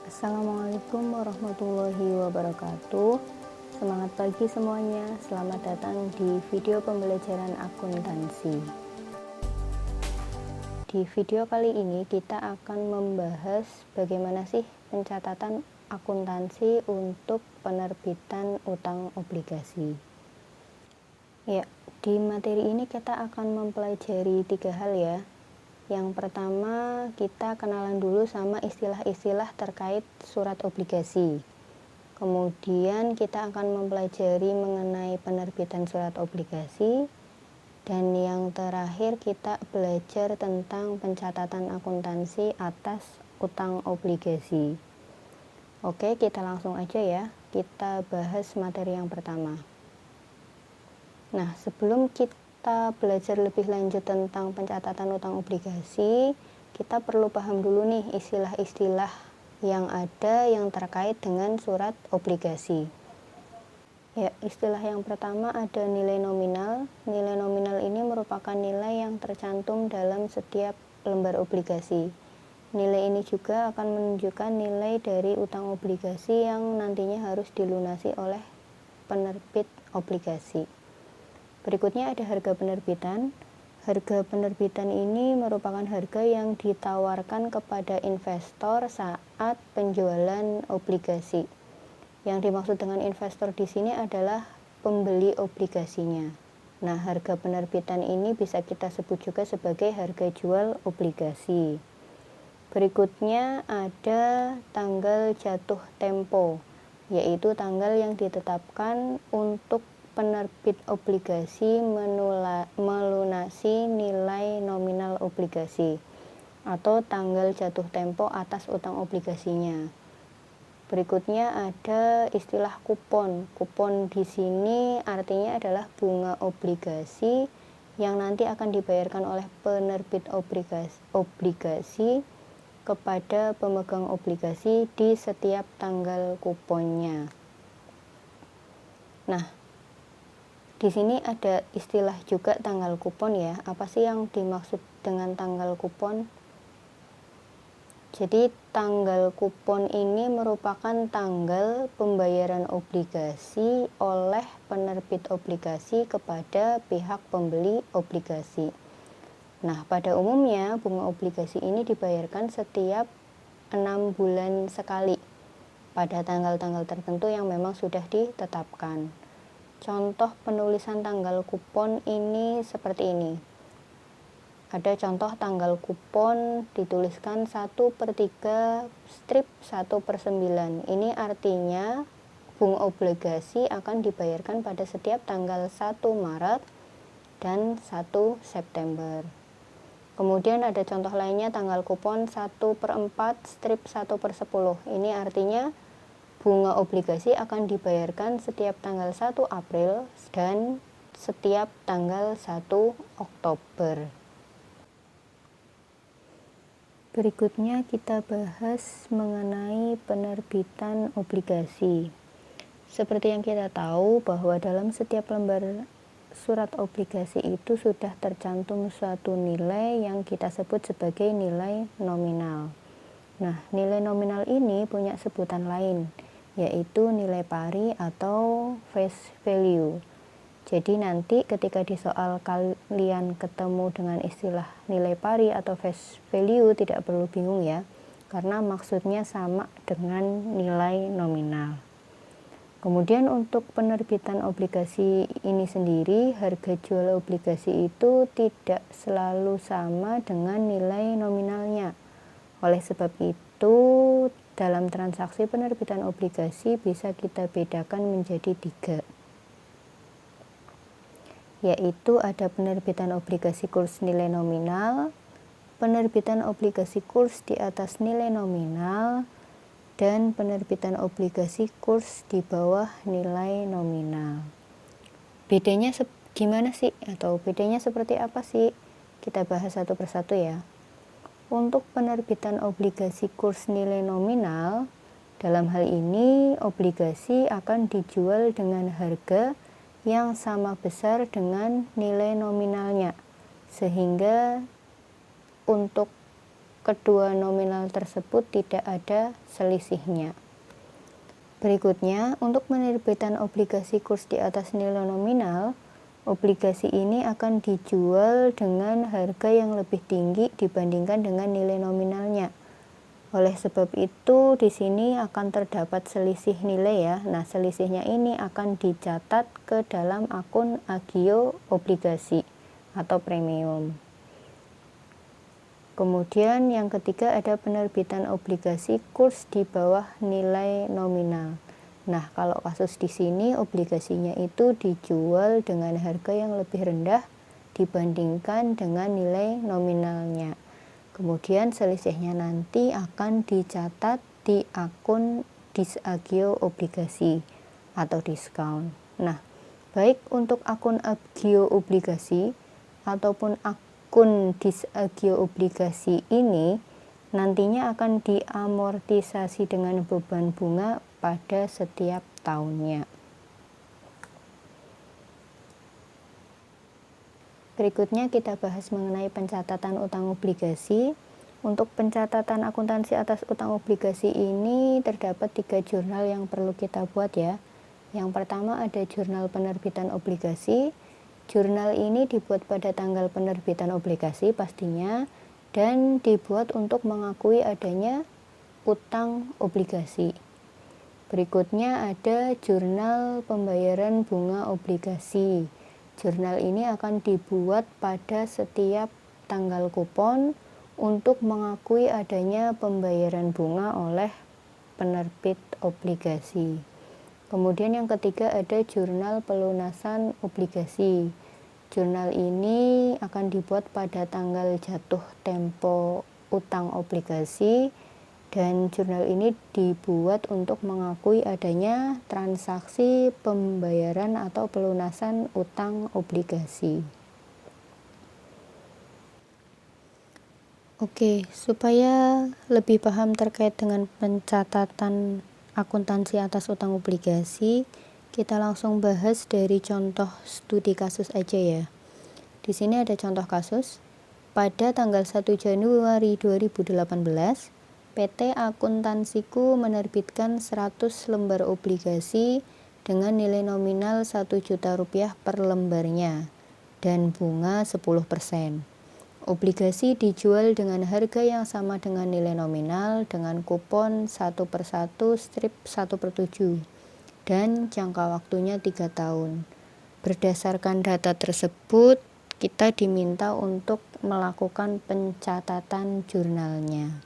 Assalamualaikum warahmatullahi wabarakatuh. Semangat pagi semuanya, selamat datang di video pembelajaran akuntansi. Di video kali ini kita akan membahas bagaimana sih pencatatan akuntansi untuk penerbitan utang obligasi. Ya, di materi ini kita akan mempelajari 3 hal ya. Yang pertama, kita kenalan dulu sama istilah-istilah terkait surat obligasi. Kemudian kita akan mempelajari mengenai penerbitan surat obligasi. Dan yang terakhir kita belajar tentang pencatatan akuntansi atas utang obligasi. Oke, kita langsung aja ya. Kita bahas materi yang pertama. Nah, sebelum kita belajar lebih lanjut tentang pencatatan utang obligasi, kita perlu paham dulu nih istilah-istilah yang ada yang terkait dengan surat obligasi. Ya, istilah yang pertama ada nilai nominal. Nilai nominal ini merupakan nilai yang tercantum dalam setiap lembar obligasi. Nilai ini juga akan menunjukkan nilai dari utang obligasi yang nantinya harus dilunasi oleh penerbit obligasi. Berikutnya ada harga penerbitan. Harga penerbitan ini merupakan harga yang ditawarkan kepada investor saat penjualan obligasi. Yang dimaksud dengan investor di sini adalah pembeli obligasinya. Nah, harga penerbitan ini bisa kita sebut juga sebagai harga jual obligasi. Berikutnya ada tanggal jatuh tempo, yaitu tanggal yang ditetapkan untuk penerbit obligasi melunasi nilai nominal obligasi atau tanggal jatuh tempo atas utang obligasinya. Berikutnya ada istilah kupon. Kupon di sini artinya adalah bunga obligasi yang nanti akan dibayarkan oleh penerbit obligasi kepada pemegang obligasi di setiap tanggal kuponnya. Nah, di sini ada istilah juga tanggal kupon ya. Apa sih yang dimaksud dengan tanggal kupon? Jadi tanggal kupon ini merupakan tanggal pembayaran obligasi oleh penerbit obligasi kepada pihak pembeli obligasi. Nah, pada umumnya bunga obligasi ini dibayarkan setiap 6 bulan sekali pada tanggal-tanggal tertentu yang memang sudah ditetapkan. Contoh penulisan tanggal kupon ini seperti ini. Ada contoh tanggal kupon dituliskan 1/3 strip 1/9. Ini artinya bunga obligasi akan dibayarkan pada setiap tanggal 1 Maret dan 1 September. Kemudian ada contoh lainnya tanggal kupon 1/4 strip 1/10. Ini artinya bunga obligasi akan dibayarkan setiap tanggal 1 April dan setiap tanggal 1 Oktober. Berikutnya kita bahas mengenai penerbitan obligasi. Seperti yang kita tahu bahwa dalam setiap lembar surat obligasi itu sudah tercantum suatu nilai yang kita sebut sebagai nilai nominal. Nah, nilai nominal ini punya sebutan lain, yaitu nilai pari atau face value. Jadi nanti ketika di soal kalian ketemu dengan istilah nilai pari atau face value tidak perlu bingung ya, karena maksudnya sama dengan nilai nominal. Kemudian untuk penerbitan obligasi ini sendiri, harga jual obligasi itu tidak selalu sama dengan nilai nominalnya. Oleh sebab itu, dalam transaksi penerbitan obligasi bisa kita bedakan menjadi 3, yaitu ada penerbitan obligasi kurs nilai nominal, penerbitan obligasi kurs di atas nilai nominal, dan penerbitan obligasi kurs di bawah nilai nominal. Bedanya gimana sih? Atau bedanya seperti apa sih? Kita bahas satu persatu ya. Untuk penerbitan obligasi kurs nilai nominal, dalam hal ini obligasi akan dijual dengan harga yang sama besar dengan nilai nominalnya, sehingga untuk kedua nominal tersebut tidak ada selisihnya. Berikutnya, untuk penerbitan obligasi kurs di atas nilai nominal, obligasi ini akan dijual dengan harga yang lebih tinggi dibandingkan dengan nilai nominalnya. Oleh sebab itu, di sini akan terdapat selisih nilai ya. Nah, selisihnya ini akan dicatat ke dalam akun agio obligasi atau premium. Kemudian yang ketiga ada penerbitan obligasi kurs di bawah nilai nominal. Nah, kalau kasus di sini obligasinya itu dijual dengan harga yang lebih rendah dibandingkan dengan nilai nominalnya. Kemudian selisihnya nanti akan dicatat di akun disagio obligasi atau diskon. Nah, baik untuk akun agio obligasi ataupun akun disagio obligasi ini nantinya akan diamortisasi dengan beban bunga pada setiap tahunnya. Berikutnya kita bahas mengenai pencatatan utang obligasi. Untuk pencatatan akuntansi atas utang obligasi ini terdapat 3 jurnal yang perlu kita buat ya. Yang pertama ada jurnal penerbitan obligasi. Jurnal ini dibuat pada tanggal penerbitan obligasi pastinya dan dibuat untuk mengakui adanya utang obligasi. Berikutnya ada jurnal pembayaran bunga obligasi. Jurnal ini akan dibuat pada setiap tanggal kupon untuk mengakui adanya pembayaran bunga oleh penerbit obligasi. Kemudian yang ketiga ada jurnal pelunasan obligasi. Jurnal ini akan dibuat pada tanggal jatuh tempo utang obligasi dan jurnal ini dibuat untuk mengakui adanya transaksi pembayaran atau pelunasan utang obligasi. Oke, supaya lebih paham terkait dengan pencatatan akuntansi atas utang obligasi, kita langsung bahas dari contoh studi kasus aja ya. Di sini ada contoh kasus. Pada tanggal 1 Januari 2018, PT Akuntansiku menerbitkan 100 lembar obligasi dengan nilai nominal Rp1.000.000 per lembarnya dan bunga 10%. Obligasi dijual dengan harga yang sama dengan nilai nominal dengan kupon 1/1/1/7 dan jangka waktunya 3 tahun. Berdasarkan data tersebut, kita diminta untuk melakukan pencatatan jurnalnya.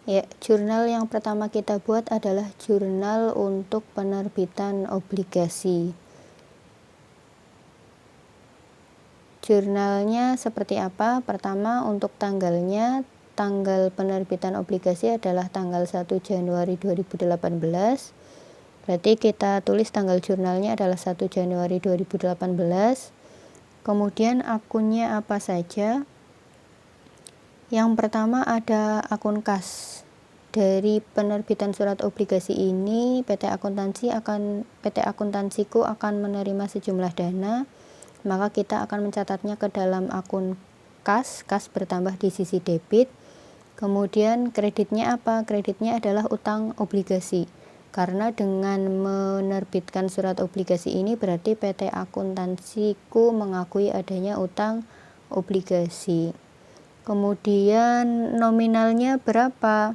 Ya, jurnal yang pertama kita buat adalah jurnal untuk penerbitan obligasi. Jurnalnya seperti apa? Pertama, untuk tanggalnya, tanggal penerbitan obligasi adalah tanggal 1 Januari 2018. Berarti kita tulis tanggal jurnalnya adalah 1 Januari 2018. Kemudian akunnya apa saja? Yang pertama ada akun kas. Dari penerbitan surat obligasi ini, PT Akuntansiku akan menerima sejumlah dana, maka kita akan mencatatnya ke dalam akun kas. Kas bertambah di sisi debit. Kemudian kreditnya apa? Kreditnya adalah utang obligasi. Karena dengan menerbitkan surat obligasi ini berarti PT Akuntansiku mengakui adanya utang obligasi. Kemudian nominalnya berapa?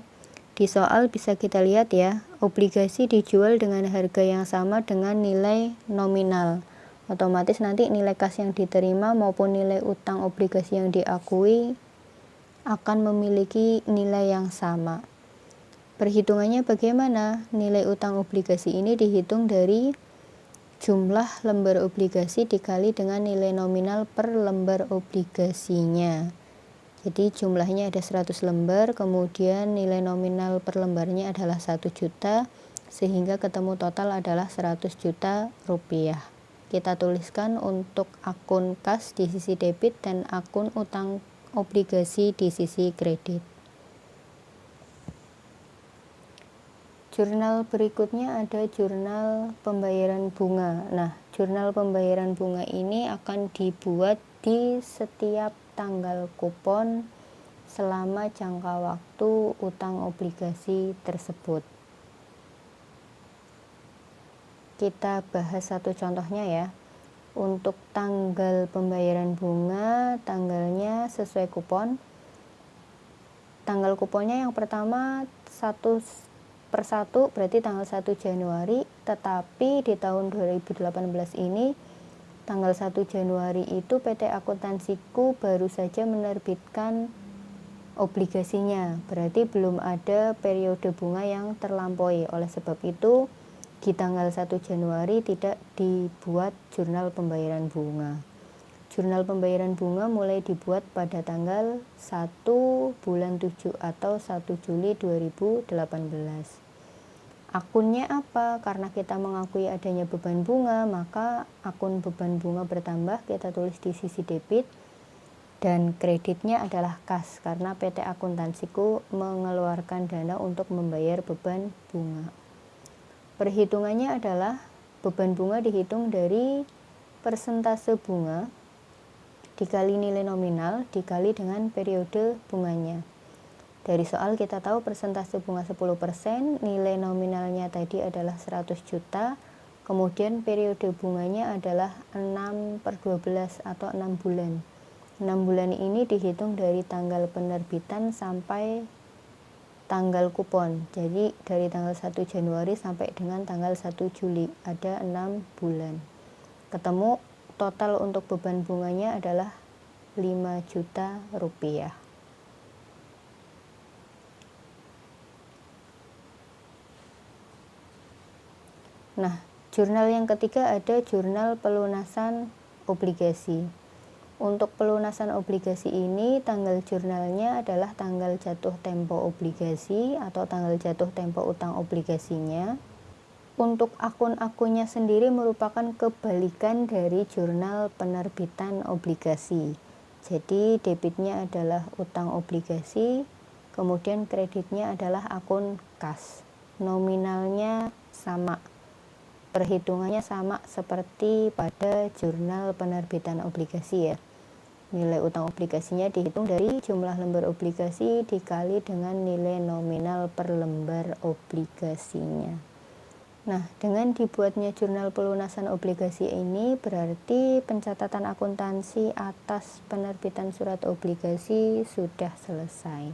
Di soal bisa kita lihat ya, obligasi dijual dengan harga yang sama dengan nilai nominal. Otomatis nanti nilai kas yang diterima maupun nilai utang obligasi yang diakui akan memiliki nilai yang sama. Perhitungannya bagaimana? Nilai utang obligasi ini dihitung dari jumlah lembar obligasi dikali dengan nilai nominal per lembar obligasinya. Jadi jumlahnya ada 100 lembar, kemudian nilai nominal per lembarnya adalah 1 juta, sehingga ketemu total adalah 100 juta rupiah. Kita tuliskan untuk akun kas di sisi debit dan akun utang obligasi di sisi kredit. Jurnal berikutnya ada jurnal pembayaran bunga. Nah, jurnal pembayaran bunga ini akan dibuat di setiap tanggal kupon selama jangka waktu utang obligasi tersebut. Kita bahas satu contohnya ya. Untuk tanggal pembayaran bunga, tanggalnya sesuai kupon. Tanggal kuponnya yang pertama 1/1 berarti tanggal 1 Januari, tetapi di tahun 2018 ini tanggal 1 Januari itu PT Akuntansiku baru saja menerbitkan obligasinya, berarti belum ada periode bunga yang terlampaui. Oleh sebab itu di tanggal 1 Januari tidak dibuat jurnal pembayaran bunga. Jurnal pembayaran bunga mulai dibuat pada tanggal 1 bulan 7 atau 1 Juli 2018. Akunnya apa? Karena kita mengakui adanya beban bunga, maka akun beban bunga bertambah, kita tulis di sisi debit, dan kreditnya adalah kas karena PT Akuntansiku mengeluarkan dana untuk membayar beban bunga. Perhitungannya adalah beban bunga dihitung dari persentase bunga dikali nilai nominal dikali dengan periode bunganya. Dari soal kita tahu persentase bunga 10%, nilai nominalnya tadi adalah 100 juta, kemudian periode bunganya adalah 6/12 atau 6 bulan. 6 bulan ini dihitung dari tanggal penerbitan sampai tanggal kupon. Jadi dari tanggal 1 Januari sampai dengan tanggal 1 Juli ada 6 bulan. Ketemu total untuk beban bunganya adalah 5 juta rupiah. Nah, jurnal yang ketiga ada jurnal pelunasan obligasi. Untuk pelunasan obligasi ini tanggal jurnalnya adalah tanggal jatuh tempo obligasi atau tanggal jatuh tempo utang obligasinya. Untuk akun-akunnya sendiri merupakan kebalikan dari jurnal penerbitan obligasi. Jadi debitnya adalah utang obligasi, kemudian kreditnya adalah akun kas. Nominalnya sama. Perhitungannya sama seperti pada jurnal penerbitan obligasi ya. Nilai utang obligasinya dihitung dari jumlah lembar obligasi dikali dengan nilai nominal per lembar obligasinya. Nah, dengan dibuatnya jurnal pelunasan obligasi ini berarti pencatatan akuntansi atas penerbitan surat obligasi sudah selesai.